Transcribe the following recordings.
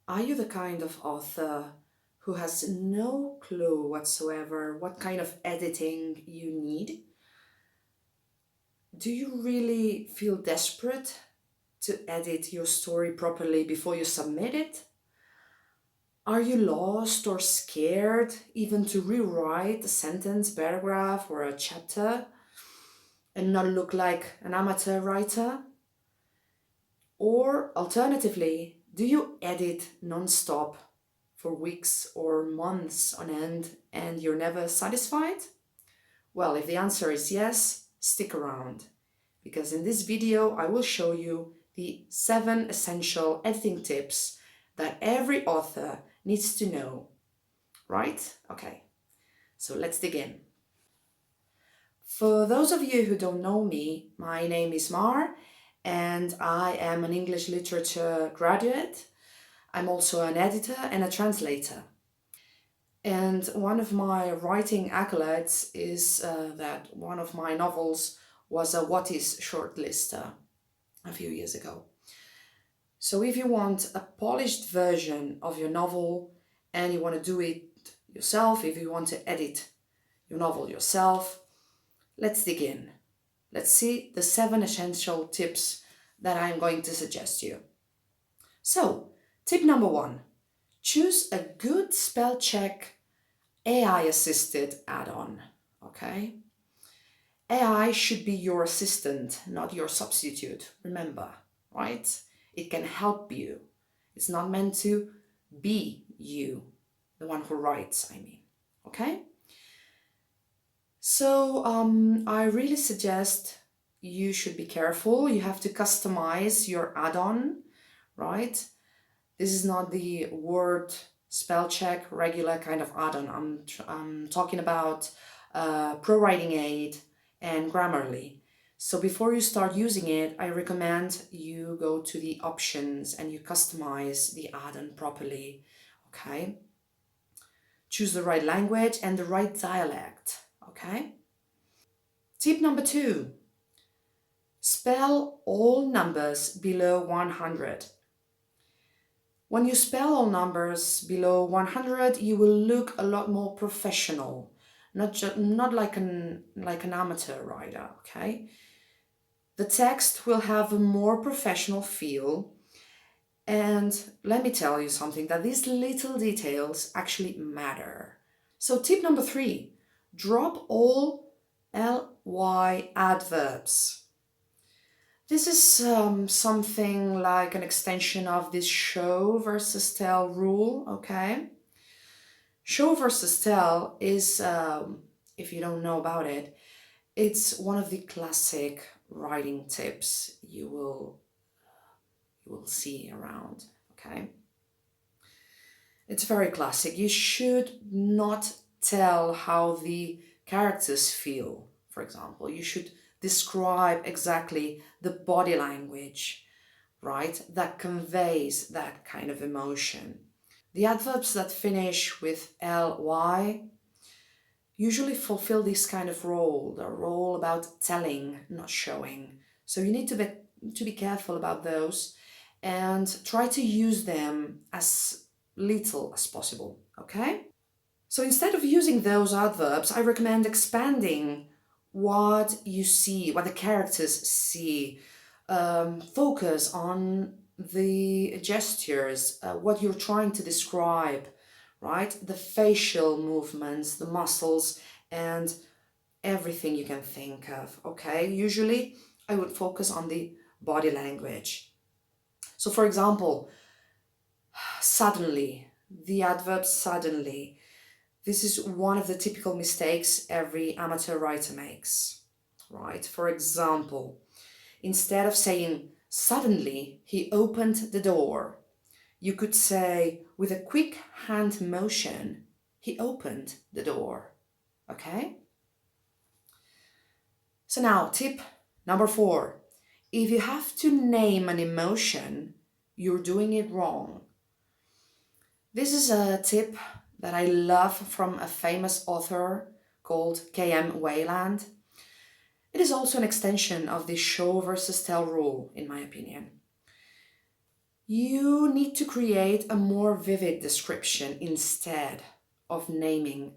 Are you the kind of author who has no clue whatsoever what kind of editing you need? Do you really feel desperate to edit your story properly before you submit it? Are you lost or scared even to rewrite a sentence, paragraph, or a chapter and not look like an amateur writer? Or alternatively, do you edit non-stop for weeks or months on end and you're never satisfied? Well, if the answer is yes, stick around, because in this video I will show you the 7 essential editing tips that every author needs to know, right? Okay, so let's dig in. For those of you who don't know me, my name is Mar and I am an English literature graduate. I'm also an editor and a translator. And one of my writing accolades is that one of my novels was a What Is shortlister a few years ago. So if you want a polished version of your novel and you want to do it yourself, if you want to edit your novel yourself, let's dig in. Let's see the 7 essential tips that I'm going to suggest you. So, tip number 1, choose a good spell check AI assisted add-on, okay? AI should be your assistant, not your substitute, remember, right? It can help you. It's not meant to be you, the one who writes, I mean, okay? So I really suggest you should be careful. You have to customize your add-on, right? This is not the Word spell check regular kind of add-on. I'm talking about Pro Writing Aid and Grammarly. So before you start using it, I recommend you go to the options and you customize the add-on properly, okay? Choose the right language and the right dialect, okay? Tip number 2, spell all numbers below 100. When you spell all numbers below 100, you will look a lot more professional, not like an amateur writer, okay? The text will have a more professional feel, and let me tell you something, that these little details actually matter. So tip number 3, drop all ly adverbs. This is something like an extension of this show versus tell rule, okay? Show versus tell is, if you don't know about it, it's one of the classic writing tips you will see around, okay? It's very classic. You should not tell how the characters feel, for example. You should describe exactly the body language, right, that conveys that kind of emotion. The adverbs that finish with ly usually fulfill this kind of role, the role about telling, not showing. So you need to be careful about those and try to use them as little as possible, okay? So instead of using those adverbs, I recommend expanding what you see, what the characters see. Focus on the gestures, what you're trying to describe, right? The facial movements, the muscles, and everything you can think of, okay? Usually, I would focus on the body language. So, for example, suddenly, the adverb suddenly. This is one of the typical mistakes every amateur writer makes, right? For example, instead of saying, suddenly he opened the door, you could say, with a quick hand motion, he opened the door, okay? So now, tip number 4. If you have to name an emotion, you're doing it wrong. This is a tip that I love from a famous author called K.M. Wayland. It is also an extension of the show versus tell rule, in my opinion. You need to create a more vivid description instead of naming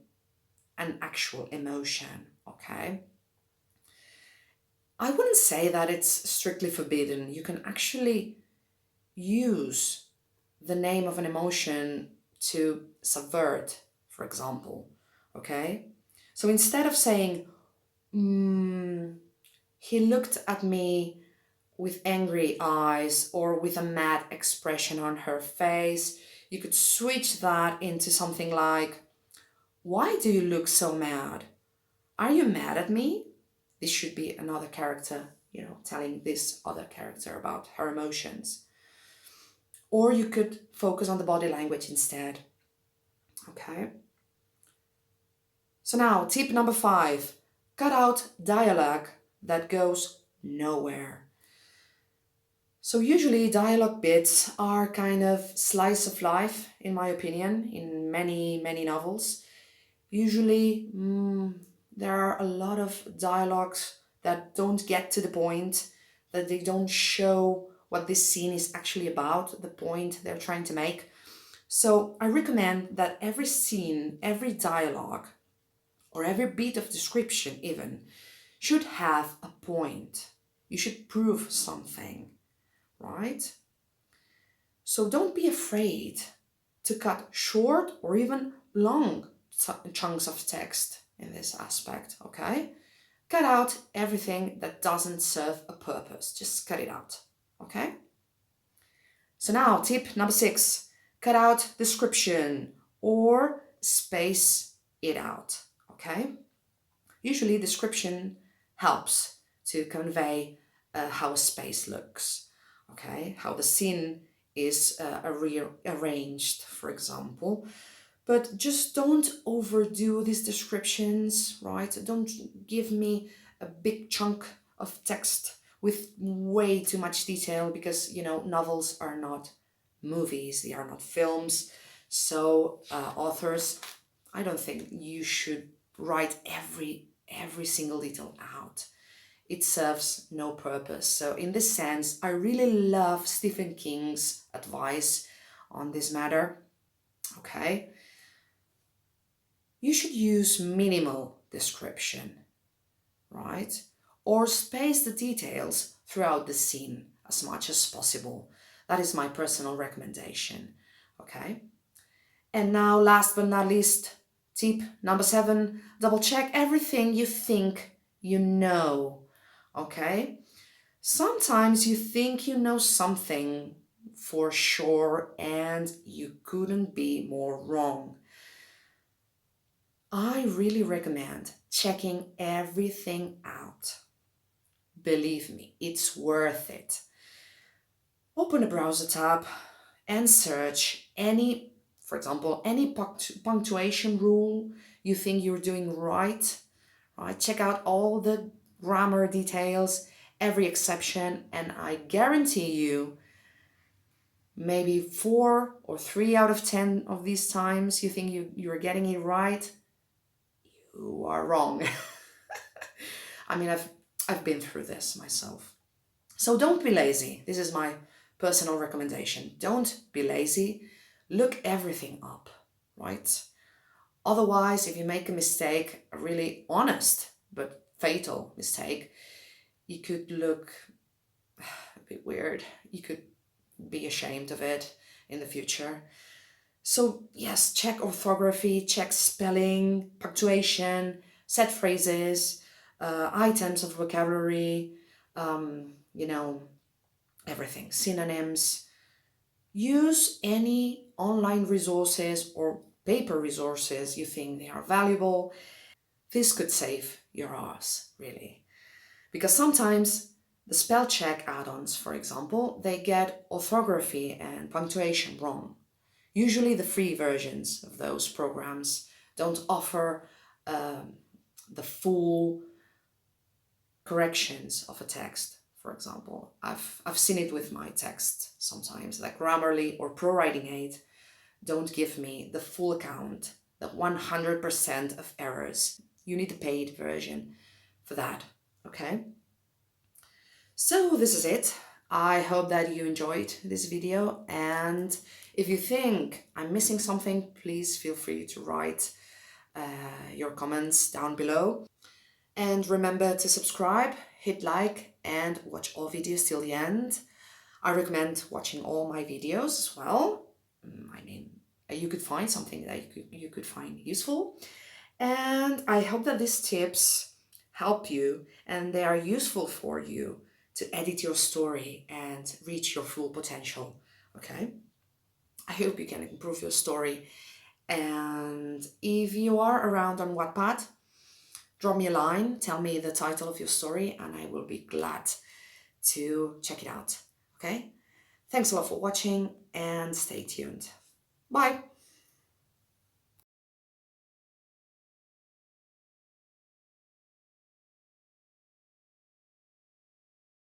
an actual emotion, okay? I wouldn't say that it's strictly forbidden. You can actually use the name of an emotion to subvert, for example, okay? So instead of saying, he looked at me with angry eyes or with a mad expression on her face, you could switch that into something like, why do you look so mad? Are you mad at me? This should be another character, telling this other character about her emotions. Or you could focus on the body language instead. Okay? So now, tip number 5, cut out dialogue that goes nowhere. So usually dialogue bits are kind of slice of life, in my opinion, in many, many novels. Usually there are a lot of dialogues that don't get to the point, that they don't show what this scene is actually about, the point they're trying to make. So I recommend that every scene, every dialogue, or every bit of description even, should have a point. You should prove something, right? So don't be afraid to cut short or even long chunks of text in this aspect, okay? Cut out everything that doesn't serve a purpose. Just cut it out, okay? So now, tip number 6, cut out description or space it out, okay? Usually description helps to convey how a space looks, okay? How the scene is rearranged, for example. But just don't overdo these descriptions, right? Don't give me a big chunk of text with way too much detail because, novels are not movies, they are not films. So authors, I don't think you should write every single detail out. It serves no purpose. So in this sense, I really love Stephen King's advice on this matter. Okay? You should use minimal description, right? Or space the details throughout the scene as much as possible. That is my personal recommendation. Okay? And now, last but not least, tip number 7, double check everything you think you know. Okay? Sometimes you think you know something for sure and you couldn't be more wrong. I really recommend checking everything out. Believe me, it's worth it. Open a browser tab and search for example, any punctuation rule you think you're doing right. Check out all the grammar details, every exception, and I guarantee you, maybe 4 or 3 out of 10 of these times you think you're getting it right, you are wrong. I mean, I've been through this myself. So don't be lazy. This is my personal recommendation. Don't be lazy. Look everything up, right? Otherwise, if you make a mistake, a really honest but fatal mistake, you could look a bit weird. You could be ashamed of it in the future. So yes, check orthography, check spelling, punctuation, set phrases, items of vocabulary, everything, synonyms. Use any online resources or paper resources you think they are valuable. This could save your ass, really. Because sometimes the spell check add-ons, for example, they get orthography and punctuation wrong. Usually the free versions of those programs don't offer the full corrections of a text, for example. I've seen it with my text sometimes, like Grammarly or ProWriting8 don't give me the full account, the 100% of errors. You need the paid version for that, okay? So this is it. I hope that you enjoyed this video, and if you think I'm missing something, please feel free to write your comments down below. And remember to subscribe, hit like, and watch all videos till the end. I recommend watching all my videos as well. I mean, you could find something that you could find useful. And I hope that these tips help you and they are useful for you to edit your story and reach your full potential. Okay? I hope you can improve your story. And if you are around on Wattpad, drop me a line, tell me the title of your story, and I will be glad to check it out. Okay? Thanks a lot for watching and stay tuned. Bye!